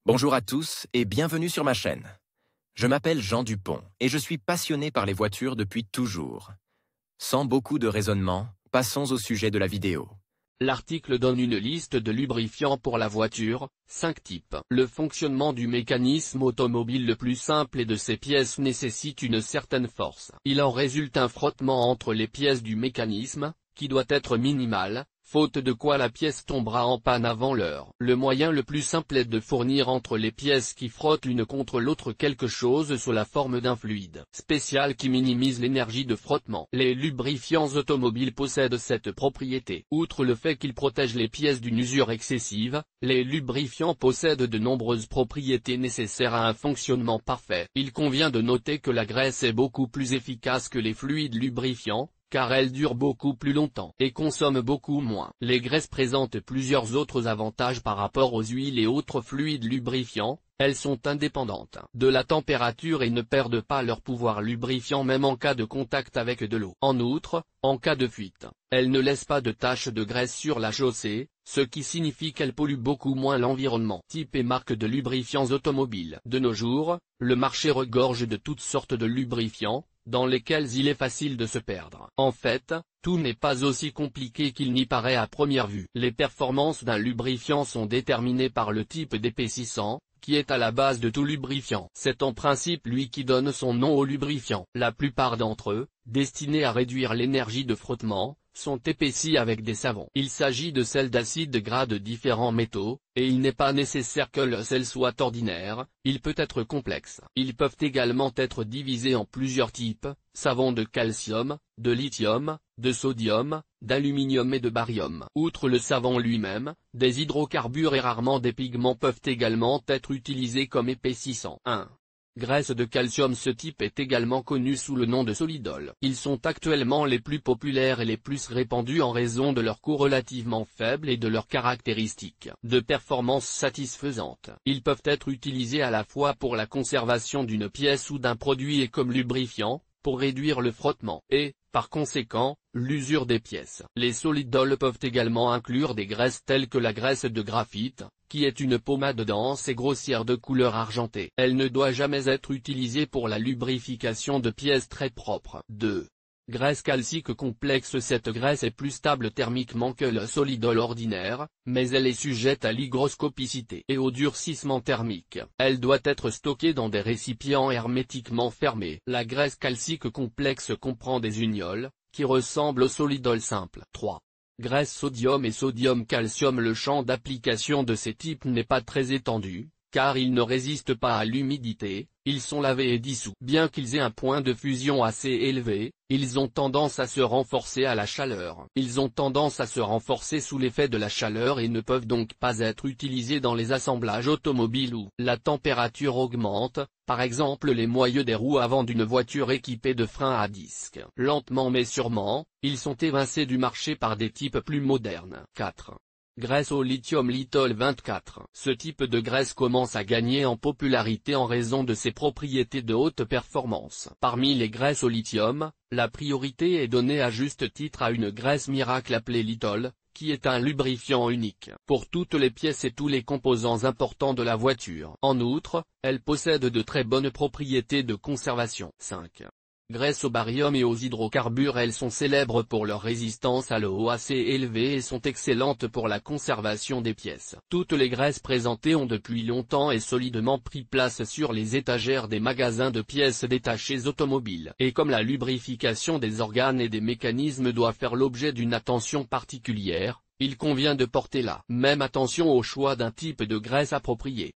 Bonjour à tous et bienvenue sur ma chaîne. Je m'appelle Jean Dupont et je suis passionné par les voitures depuis toujours. Sans beaucoup de raisonnement, passons au sujet de la vidéo. L'article donne une liste de lubrifiants pour la voiture, 5 types. Le fonctionnement du mécanisme automobile le plus simple et de ses pièces nécessite une certaine force. Il en résulte un frottement entre les pièces du mécanisme, qui doit être minimal, faute de quoi la pièce tombera en panne avant l'heure. Le moyen le plus simple est de fournir entre les pièces qui frottent l'une contre l'autre quelque chose sous la forme d'un fluide spécial qui minimise l'énergie de frottement. Les lubrifiants automobiles possèdent cette propriété. Outre le fait qu'ils protègent les pièces d'une usure excessive, les lubrifiants possèdent de nombreuses propriétés nécessaires à un fonctionnement parfait. Il convient de noter que la graisse est beaucoup plus efficace que les fluides lubrifiants, car elles durent beaucoup plus longtemps et consomment beaucoup moins. Les graisses présentent plusieurs autres avantages par rapport aux huiles et autres fluides lubrifiants. Elles sont indépendantes de la température et ne perdent pas leur pouvoir lubrifiant même en cas de contact avec de l'eau. En outre, en cas de fuite, elles ne laissent pas de taches de graisse sur la chaussée, ce qui signifie qu'elles polluent beaucoup moins l'environnement. Type et marque de lubrifiants automobiles. De nos jours, le marché regorge de toutes sortes de lubrifiants, dans lesquels il est facile de se perdre. En fait, tout n'est pas aussi compliqué qu'il n'y paraît à première vue. Les performances d'un lubrifiant sont déterminées par le type d'épaississant, qui est à la base de tout lubrifiant. C'est en principe lui qui donne son nom au lubrifiant. La plupart d'entre eux, destinés à réduire l'énergie de frottement, sont épaissis avec des savons. Il s'agit de sels d'acides gras de différents métaux, et il n'est pas nécessaire que le sel soit ordinaire, il peut être complexe. Ils peuvent également être divisés en plusieurs types, savons de calcium, de lithium, de sodium, d'aluminium et de barium. Outre le savon lui-même, des hydrocarbures et rarement des pigments peuvent également être utilisés comme épaississants. 1. Graisse de calcium. Ce type est également connu sous le nom de solidol. Ils sont actuellement les plus populaires et les plus répandus en raison de leur coût relativement faible et de leurs caractéristiques de performance satisfaisantes. Ils peuvent être utilisés à la fois pour la conservation d'une pièce ou d'un produit et comme lubrifiant, pour réduire le frottement, et, par conséquent, l'usure des pièces. Les solidols peuvent également inclure des graisses telles que la graisse de graphite, qui est une pommade dense et grossière de couleur argentée. Elle ne doit jamais être utilisée pour la lubrification de pièces très propres. 2. Graisse calcique complexe. Cette graisse est plus stable thermiquement que le solidol ordinaire, mais elle est sujette à l'hygroscopicité et au durcissement thermique. Elle doit être stockée dans des récipients hermétiquement fermés. La graisse calcique complexe comprend des uniols, qui ressemblent au solidol simple. 3. Graisse sodium et sodium-calcium. Le champ d'application de ces types n'est pas très étendu, car ils ne résistent pas à l'humidité, ils sont lavés et dissous. Bien qu'ils aient un point de fusion assez élevé, ils ont tendance à se renforcer à la chaleur. Ils ont tendance à se renforcer sous l'effet de la chaleur et ne peuvent donc pas être utilisés dans les assemblages automobiles où la température augmente, par exemple les moyeux des roues avant d'une voiture équipée de freins à disque. Lentement mais sûrement, ils sont évincés du marché par des types plus modernes. 4. Graisse au lithium. Litol 24. Ce type de graisse commence à gagner en popularité en raison de ses propriétés de haute performance. Parmi les graisses au lithium, la priorité est donnée à juste titre à une graisse miracle appelée litol, qui est un lubrifiant unique pour toutes les pièces et tous les composants importants de la voiture. En outre, elle possède de très bonnes propriétés de conservation. 5. Graisse au barium et aux hydrocarbures. Elles sont célèbres pour leur résistance à l'eau assez élevée et sont excellentes pour la conservation des pièces. Toutes les graisses présentées ont depuis longtemps et solidement pris place sur les étagères des magasins de pièces détachées automobiles. Et comme la lubrification des organes et des mécanismes doit faire l'objet d'une attention particulière, il convient de porter la même attention au choix d'un type de graisse approprié.